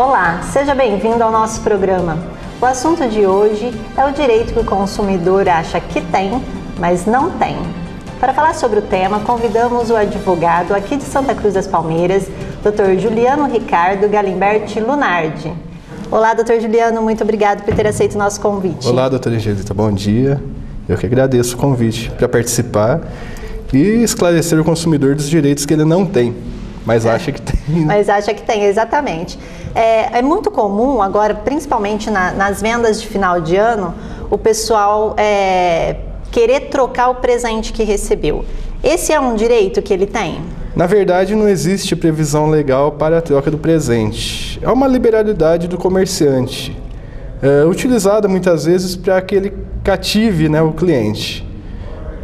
Olá, seja bem-vindo ao nosso programa. O assunto de hoje é o direito que o consumidor acha que tem, mas não tem. Para falar sobre o tema, convidamos o advogado aqui de Santa Cruz das Palmeiras, Dr. Juliano Ricardo Galimberti Lunardi. Olá, Dr. Juliano, muito obrigado por ter aceito o nosso convite. Olá, doutora Angelita, bom dia. Eu que agradeço o convite para participar e esclarecer o consumidor dos direitos que ele não tem, mas acha que tem. Né? Mas acha que tem, exatamente. É muito comum agora, principalmente nas vendas de final de ano, o pessoal querer trocar o presente que recebeu. Esse é um direito que ele tem? Na verdade, não existe previsão legal para a troca do presente. É uma liberalidade do comerciante, utilizada muitas vezes para que ele cative, né, o cliente.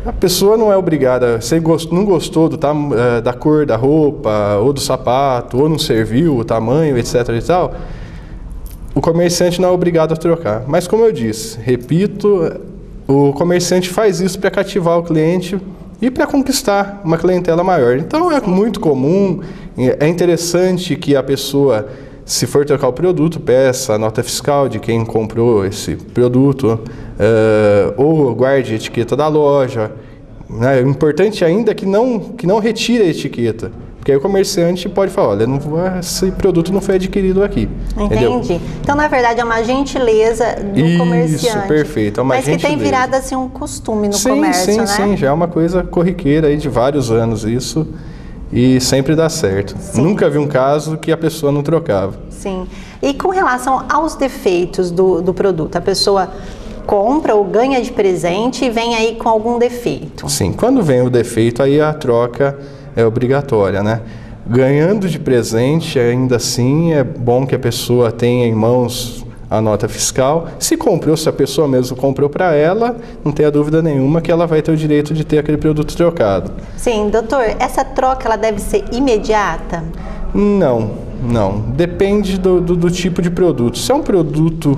A pessoa não é obrigada, se não gostou da cor da roupa, ou do sapato, ou não serviu o tamanho, etc. e tal, o comerciante não é obrigado a trocar. Mas como eu disse, repito, o comerciante faz isso para cativar o cliente e para conquistar uma clientela maior. Então é muito comum, é interessante que a pessoa, se for trocar o produto, peça a nota fiscal de quem comprou esse produto, ou guarde a etiqueta da loja. Né? O importante ainda é que não retire a etiqueta, porque aí o comerciante pode falar, olha, esse produto não foi adquirido aqui. Entendi. Entendeu? Então, na verdade, é uma gentileza do comerciante. Isso, perfeito. É uma mas gentileza. Que tem virado assim um costume no comércio, né? Sim, já é uma coisa corriqueira aí de vários anos isso. E sempre dá certo. Sim. Nunca vi um caso que a pessoa não trocava. Sim. E com relação aos defeitos do produto, a pessoa compra ou ganha de presente e vem aí com algum defeito? Sim, quando vem o defeito, aí a troca é obrigatória, né? Ganhando de presente, ainda assim, é bom que a pessoa tenha em mãos a nota fiscal. Se a pessoa mesmo comprou para ela, não tenha dúvida nenhuma que ela vai ter o direito de ter aquele produto trocado. Sim, doutor, essa troca ela deve ser imediata? Não. Depende do tipo de produto. Se é um produto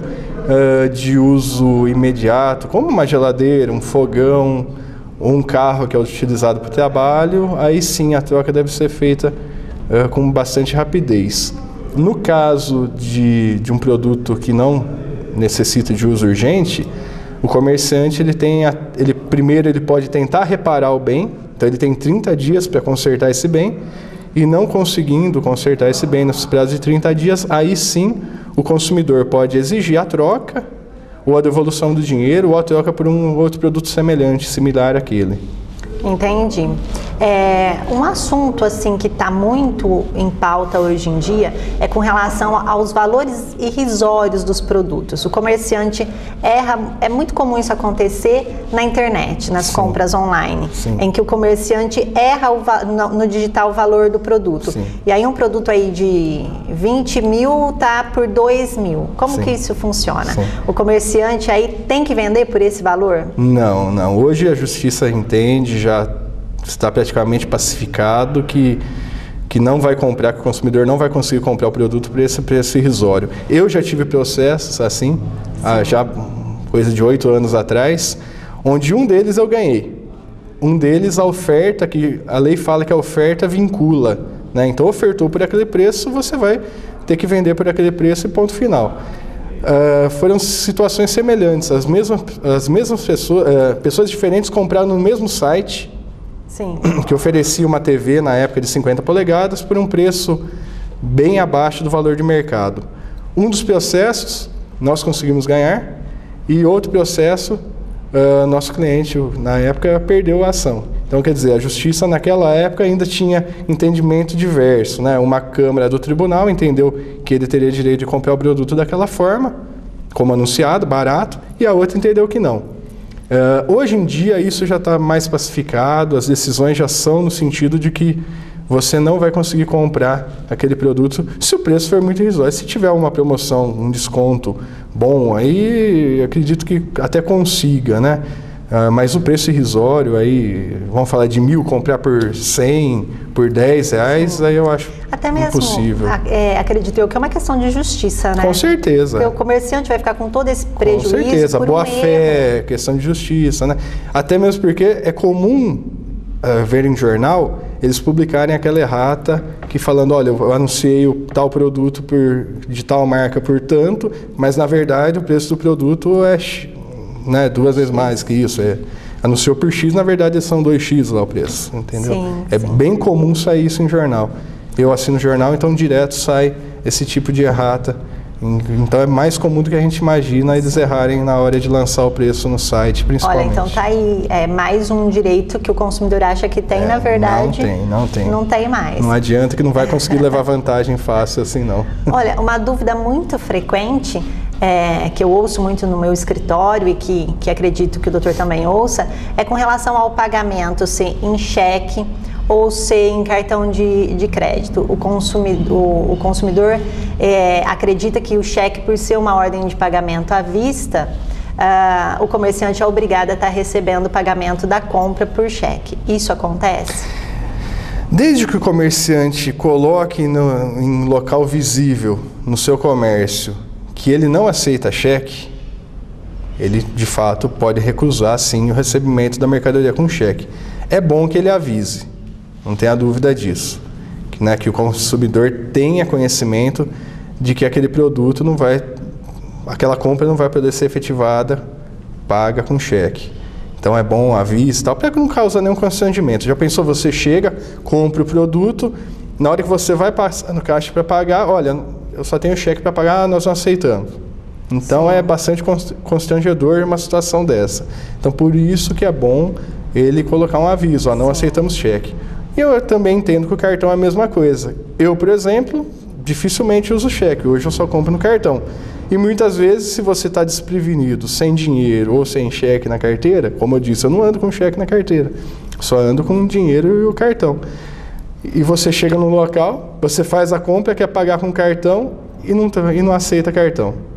de uso imediato, como uma geladeira, um fogão, ou um carro que é utilizado para o trabalho, aí sim a troca deve ser feita com bastante rapidez. No caso de um produto que não necessita de uso urgente, o comerciante primeiro ele pode tentar reparar o bem, então ele tem 30 dias para consertar esse bem, e não conseguindo consertar esse bem nos prazos de 30 dias, aí sim o consumidor pode exigir a troca, ou a devolução do dinheiro, ou a troca por um outro produto semelhante, similar àquele. Entendi. Um assunto assim que está muito em pauta hoje em dia é com relação aos valores irrisórios dos produtos. O comerciante erra, é muito comum isso acontecer na internet, nas compras online, em que o comerciante erra no digitar o valor do produto. Sim. E aí um produto aí de 20 mil tá por 2 mil. Como que isso funciona? Sim. O comerciante aí tem que vender por esse valor? Não. Hoje a justiça entende, já está praticamente pacificado que não vai comprar, que o consumidor não vai conseguir comprar o produto por esse preço irrisório. Eu já tive processos assim, já coisa de 8 anos atrás, onde um deles eu ganhei. Um deles, a oferta, que a lei fala que a oferta vincula, né? Então ofertou por aquele preço, você vai ter que vender por aquele preço e ponto final. Foram situações semelhantes, as mesmas pessoas diferentes compraram no mesmo site. Sim. Que oferecia uma TV na época de 50 polegadas por um preço bem abaixo do valor de mercado. Um dos processos nós conseguimos ganhar e outro processo nosso cliente na época perdeu a ação. Então quer dizer, a justiça naquela época ainda tinha entendimento diverso, né? Uma Câmara do Tribunal entendeu que ele teria direito de comprar o produto daquela forma, como anunciado, barato, e a outra entendeu que não. Hoje em dia isso já está mais pacificado, as decisões já são no sentido de que você não vai conseguir comprar aquele produto se o preço for muito irrisório. Se tiver uma promoção, um desconto bom, aí acredito que até consiga, né? Mas o preço irrisório, aí vamos falar de 1.000, comprar por 100, por 10 reais, aí eu acho até mesmo impossível. Acredito eu que é uma questão de justiça, né? Com certeza. Porque o comerciante vai ficar com todo esse prejuízo. Com certeza, boa fé, questão de justiça, né? Até mesmo porque é comum ver em jornal eles publicarem aquela errata que falando, olha, eu anunciei o tal produto de tal marca por tanto, mas na verdade o preço do produto é, né, 2 vezes mais que isso, anunciou por X, na verdade são 2X lá o preço, entendeu? Sim, é sim. bem comum sair isso em jornal. Eu assino jornal, então direto sai esse tipo de errata. Então é mais comum do que a gente imagina eles errarem na hora de lançar o preço no site, principalmente. Olha, então tá aí, mais um direito que o consumidor acha que tem, na verdade. Não tem. Não tem mais. Não adianta que não vai conseguir levar vantagem fácil assim, não. Olha, uma dúvida muito frequente, que eu ouço muito no meu escritório e que acredito que o doutor também ouça, é com relação ao pagamento, se em cheque ou se em cartão de crédito. O consumidor acredita que o cheque, por ser uma ordem de pagamento à vista, o comerciante é obrigado a estar recebendo o pagamento da compra por cheque. Isso acontece? Desde que o comerciante coloque em local visível no seu comércio que ele não aceita cheque, ele de fato pode recusar sim o recebimento da mercadoria com cheque. É bom que ele avise. Não tenha dúvida disso, que o consumidor tenha conhecimento de que aquele produto aquela compra não vai poder ser efetivada, paga com cheque. Então é bom avise e tal, para que não cause nenhum constrangimento. Já pensou, você chega, compra o produto, na hora que você vai passar no caixa para pagar, olha, eu só tenho cheque para pagar, nós não aceitamos. Então é bastante constrangedor uma situação dessa. Então por isso que é bom ele colocar um aviso, não aceitamos cheque. E eu também entendo que o cartão é a mesma coisa. Eu, por exemplo, dificilmente uso cheque. Hoje eu só compro no cartão. E muitas vezes, se você está desprevenido, sem dinheiro ou sem cheque na carteira, como eu disse, eu não ando com cheque na carteira. Só ando com o dinheiro e o cartão. E você chega no local, você faz a compra, quer pagar com cartão e não aceita cartão.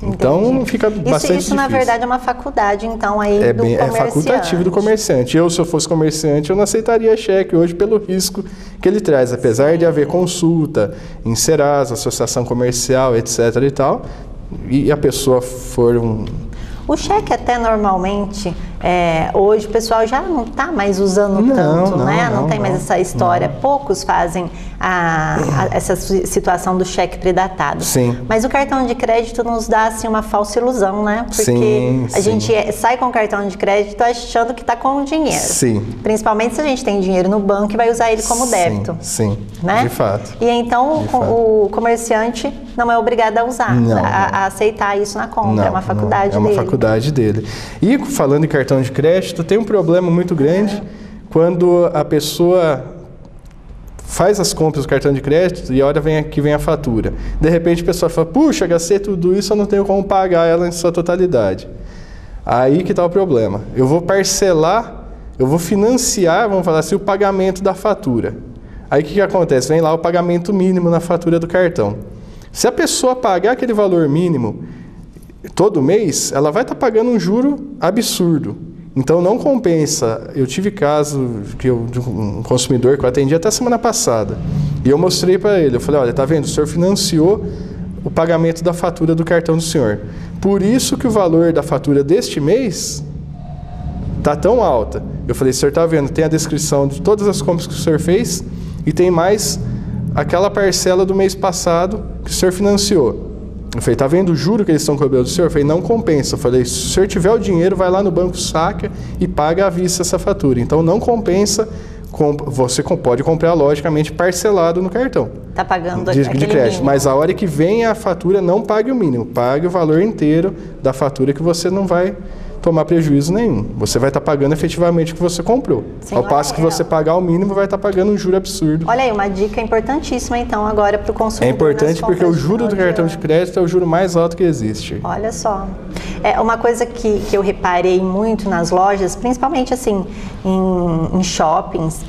Então fica bastante difícil. Isso na verdade é uma faculdade, então, aí do comerciante. É facultativo do comerciante. Se eu fosse comerciante, eu não aceitaria cheque hoje pelo risco que ele traz. Apesar de haver consulta em Serasa, associação comercial, etc. e tal, e a pessoa for O cheque até normalmente, hoje o pessoal já não está mais usando tanto, né? Não tem mais essa história. Poucos fazem essa situação do cheque predatado. Sim. Mas o cartão de crédito nos dá assim uma falsa ilusão, né? Porque a gente sai com o cartão de crédito achando que está com dinheiro. Sim. Principalmente se a gente tem dinheiro no banco e vai usar ele como débito. Sim, né? De fato. E então o comerciante não é obrigado a usar, a aceitar isso na compra. É uma faculdade dele. É uma faculdade dele. E falando em cartão de crédito, tem um problema muito grande quando a pessoa faz as compras do cartão de crédito e a hora que vem a fatura. De repente a pessoa fala, puxa, gastei tudo isso, eu não tenho como pagar ela em sua totalidade. Aí que está o problema. Eu vou parcelar, eu vou financiar, vamos falar assim, o pagamento da fatura. Aí o que acontece? Vem lá o pagamento mínimo na fatura do cartão. Se a pessoa pagar aquele valor mínimo todo mês, ela vai estar pagando um juro absurdo. Então não compensa. Eu tive caso de um consumidor que eu atendi até semana passada. E eu mostrei para ele, eu falei, olha, tá vendo? O senhor financiou o pagamento da fatura do cartão do senhor. Por isso que o valor da fatura deste mês está tão alta. Eu falei, o senhor tá vendo? Tem a descrição de todas as compras que o senhor fez e tem mais aquela parcela do mês passado que o senhor financiou. Eu falei, tá vendo o juro que eles estão cobrando do senhor? Eu falei, não compensa. Eu falei, se o senhor tiver o dinheiro, vai lá no banco, saca e paga à vista essa fatura. Então não compensa, você pode comprar logicamente parcelado no cartão. Tá pagando de crédito. Mínimo. Mas a hora que vem a fatura, não pague o mínimo, pague o valor inteiro da fatura que você não vai tomar prejuízo nenhum. Você vai estar pagando efetivamente o que você comprou. Sim, ao passo que você pagar o mínimo, vai estar pagando um juro absurdo. Olha aí, uma dica importantíssima então agora para o consumidor. É importante porque o juro do cartão de crédito é o juro mais alto que existe. Olha só. Uma coisa que eu reparei muito nas lojas, principalmente assim em shoppings,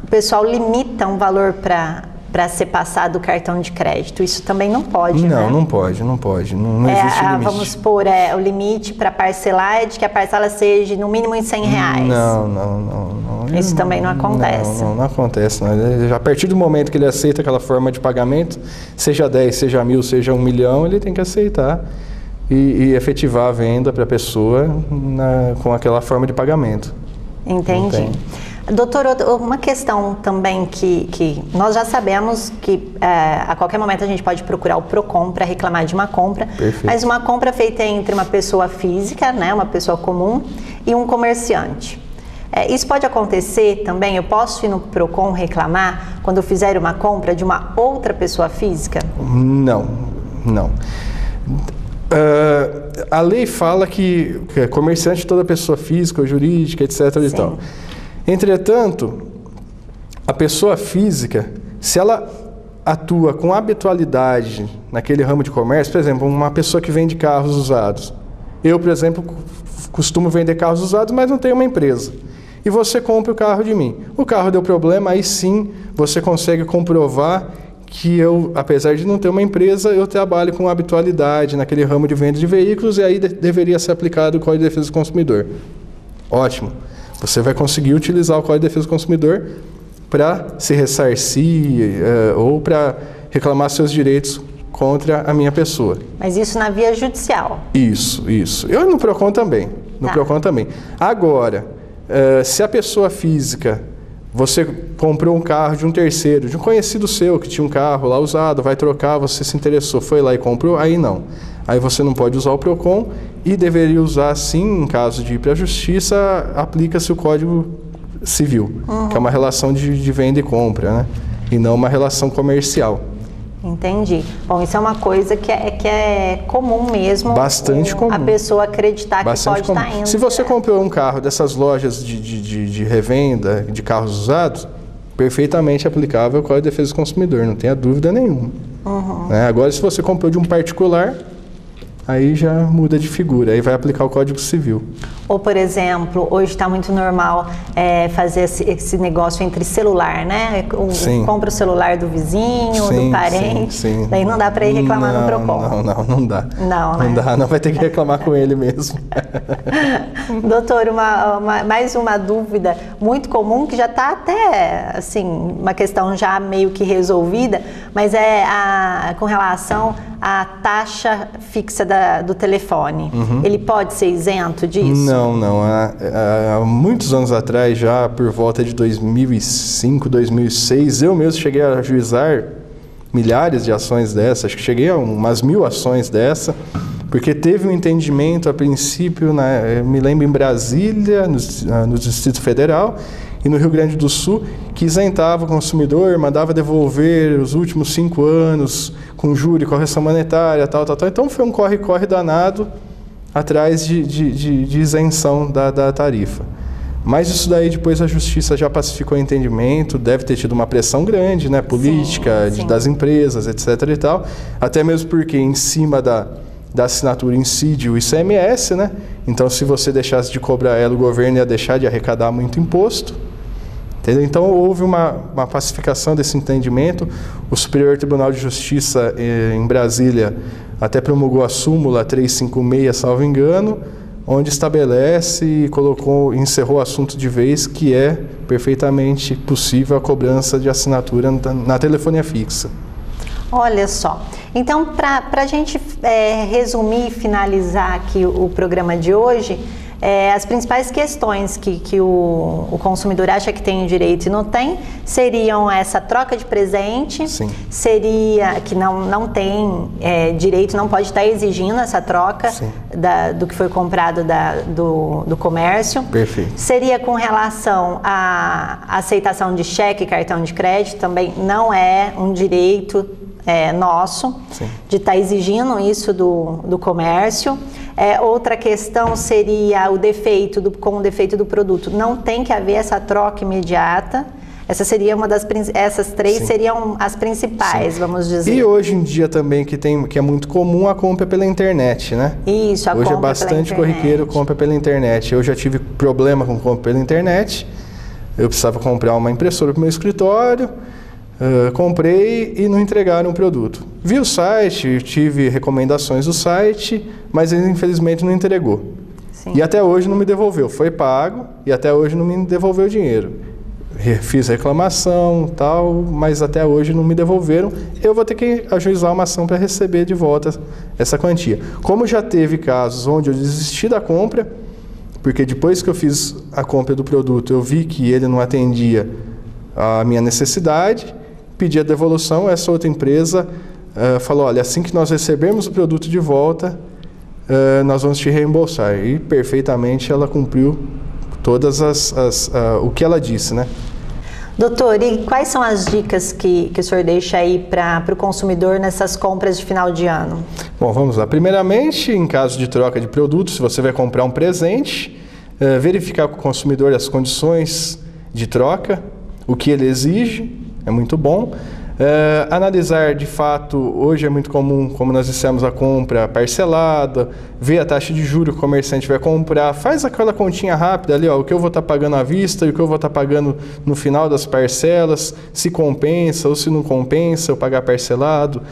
o pessoal limita um valor para ser passado o cartão de crédito. Isso também não pode, né? Não pode. Não existe limite. Vamos supor, o limite para parcelar é de que a parcela seja no mínimo em R$100. Não. Isso também não acontece. Não acontece. Não. A partir do momento que ele aceita aquela forma de pagamento, seja 10, seja 1.000, seja 1 milhão, ele tem que aceitar e efetivar a venda para a pessoa com aquela forma de pagamento. Entendi. Doutor, uma questão também que nós já sabemos que a qualquer momento a gente pode procurar o PROCON para reclamar de uma compra, Perfeito. Mas uma compra feita entre uma pessoa física, né, uma pessoa comum, e um comerciante. Isso pode acontecer também? Eu posso ir no PROCON reclamar quando eu fizer uma compra de uma outra pessoa física? Não. A lei fala que comerciante é toda pessoa física ou jurídica, etc. e tal. Entretanto, a pessoa física, se ela atua com habitualidade naquele ramo de comércio, por exemplo, uma pessoa que vende carros usados. Eu, por exemplo, costumo vender carros usados, mas não tenho uma empresa. E você compra o carro de mim. O carro deu problema, aí sim você consegue comprovar que eu, apesar de não ter uma empresa, eu trabalho com habitualidade naquele ramo de venda de veículos e aí deveria ser aplicado o Código de Defesa do Consumidor. Ótimo. Você vai conseguir utilizar o Código de Defesa do Consumidor para se ressarcir ou para reclamar seus direitos contra a minha pessoa. Mas isso na via judicial? Isso. Eu no PROCON também. Agora, se a pessoa física, você comprou um carro de um terceiro, de um conhecido seu que tinha um carro lá usado, vai trocar, você se interessou, foi lá e comprou, aí não. Aí você não pode usar o PROCON e deveria usar sim, em caso de ir para a justiça, aplica-se o Código Civil, que é uma relação de venda e compra, né? E não uma relação comercial. Entendi. Bom, isso é uma coisa que é comum mesmo. Bastante comum. A pessoa acreditar Bastante que pode estar indo. Se você comprou um carro dessas lojas de revenda de carros usados, perfeitamente aplicável o Código de Defesa do Consumidor, não tenha dúvida nenhuma. Né? Agora, se você comprou de um particular, aí já muda de figura, aí vai aplicar o Código Civil. Ou, por exemplo, hoje está muito normal fazer esse negócio entre celular, né? Compra o celular do vizinho, do parente, sim. Daí não dá para ir reclamar no PROCON. Não dá. Não dá, não vai ter que reclamar com ele mesmo. Doutor, mais uma dúvida muito comum, que já está até, assim, uma questão já meio que resolvida, mas com relação à taxa fixa do telefone. Ele pode ser isento disso? Não. Há muitos anos atrás, já por volta de 2005, 2006, eu mesmo cheguei a ajuizar milhares de ações dessas, acho que cheguei a umas 1000 ações dessa, porque teve um entendimento a princípio, me lembro, em Brasília, no Distrito Federal, e no Rio Grande do Sul, que isentava o consumidor, mandava devolver os últimos 5 anos com juro e correção monetária, tal. Então foi um corre-corre danado atrás de isenção da tarifa. Mas isso daí depois a Justiça já pacificou o entendimento, deve ter tido uma pressão grande, né, política, sim. Das empresas, etc. e tal, até mesmo porque em cima da assinatura incide o ICMS, né? Então se você deixasse de cobrar ela, o governo ia deixar de arrecadar muito imposto. Entendeu? Então houve uma pacificação desse entendimento. O Superior Tribunal de Justiça em Brasília até promulgou a súmula 356, salvo engano, onde estabelece e encerrou o assunto de vez que é perfeitamente possível a cobrança de assinatura na telefonia fixa. Olha só, então para a gente resumir e finalizar aqui o programa de hoje, as principais questões que o consumidor acha que tem direito e não tem seriam essa troca de presente, seria que não tem direito, não pode estar exigindo essa troca do que foi comprado do comércio. Perfeito. Seria com relação à aceitação de cheque e cartão de crédito, também não é um direito nosso de estar exigindo isso do comércio. Outra questão seria com o defeito do produto. Não tem que haver essa troca imediata. Essas três seriam as principais, vamos dizer. E hoje em dia também, que é muito comum, a compra pela internet, né? Isso, a compra pela internet. Hoje é bastante corriqueiro compra pela internet. Eu já tive problema com compra pela internet. Eu precisava comprar uma impressora para o meu escritório. Comprei e não entregaram o produto. Vi o site, tive recomendações do site, mas ele infelizmente não entregou. E até hoje não me devolveu. Foi pago e até hoje não me devolveu o dinheiro. Fiz reclamação, tal, mas até hoje não me devolveram. Eu vou ter que ajuizar uma ação para receber de volta essa quantia. Como já teve casos onde eu desisti da compra, porque depois que eu fiz a compra do produto, eu vi que ele não atendia a minha necessidade, pedi a devolução, essa outra empresa falou, olha, assim que nós recebermos o produto de volta, nós vamos te reembolsar. E perfeitamente ela cumpriu todas o que ela disse, né? Doutor, e quais são as dicas que o senhor deixa aí para o consumidor nessas compras de final de ano? Bom, vamos lá. Primeiramente, em caso de troca de produtos, se você vai comprar um presente, verificar com o consumidor as condições de troca, o que ele exige, é muito bom. Analisar, de fato, hoje é muito comum, como nós dissemos, a compra parcelada, ver a taxa de juros que o comerciante vai comprar, faz aquela continha rápida ali, ó, o que eu vou estar pagando à vista e o que eu vou estar pagando no final das parcelas, se compensa ou se não compensa eu pagar parcelado.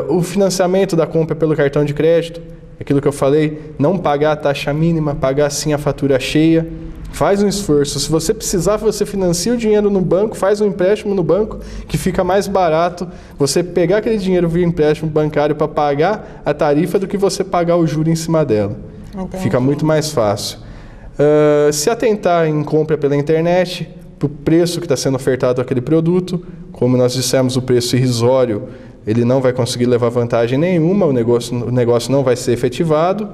O financiamento da compra pelo cartão de crédito, aquilo que eu falei, não pagar a taxa mínima, pagar sim a fatura cheia. Faz um esforço. Se você precisar, você financia o dinheiro no banco, faz um empréstimo no banco, que fica mais barato você pegar aquele dinheiro via empréstimo bancário para pagar a tarifa do que você pagar o juro em cima dela. Entendi. Fica muito mais fácil. Se atentar em compra pela internet, para o preço que está sendo ofertado aquele produto, como nós dissemos, o preço irrisório, ele não vai conseguir levar vantagem nenhuma, o negócio não vai ser efetivado.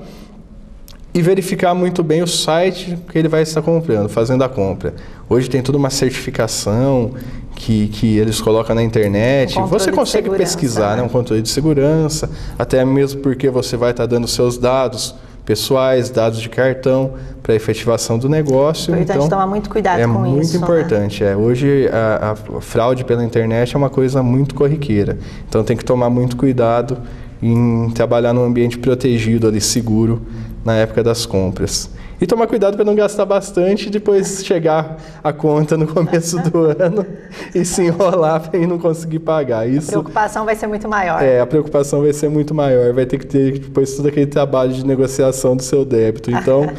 E verificar muito bem o site que ele vai estar comprando, fazendo a compra. Hoje tem toda uma certificação que eles colocam na internet. Você consegue pesquisar, né? Um controle de segurança, até mesmo porque você vai estar dando seus dados pessoais, dados de cartão para a efetivação do negócio. É importante tomar muito cuidado com isso. É muito importante. Né? Hoje a fraude pela internet é uma coisa muito corriqueira. Então tem que tomar muito cuidado em trabalhar num ambiente protegido, ali, seguro, na época das compras. E tomar cuidado para não gastar bastante e depois chegar a conta no começo do ano e se enrolar e não conseguir pagar. Isso, a preocupação vai ser muito maior. A preocupação vai ser muito maior. Vai ter que ter depois todo aquele trabalho de negociação do seu débito. Então,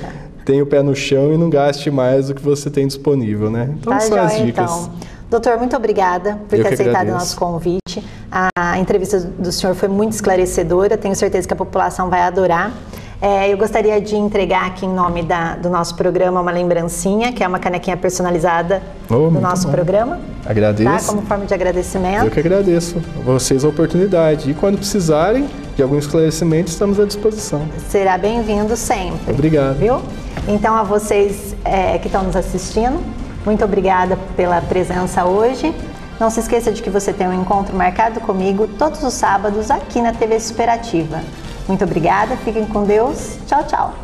tenha o pé no chão e não gaste mais do que você tem disponível, né? Então, são as dicas. Então. Doutor, muito obrigada por ter aceitado o nosso convite. A entrevista do senhor foi muito esclarecedora. Tenho certeza que a população vai adorar. Eu gostaria de entregar aqui em nome do nosso programa uma lembrancinha, que é uma canequinha personalizada do nosso programa. Agradeço. Tá? Como forma de agradecimento. Eu que agradeço a vocês a oportunidade. E quando precisarem de algum esclarecimento, estamos à disposição. Será bem-vindo sempre. Obrigado. Viu? Então, a vocês que estão nos assistindo, muito obrigada pela presença hoje. Não se esqueça de que você tem um encontro marcado comigo todos os sábados aqui na TV Superativa. Muito obrigada, fiquem com Deus. Tchau, tchau.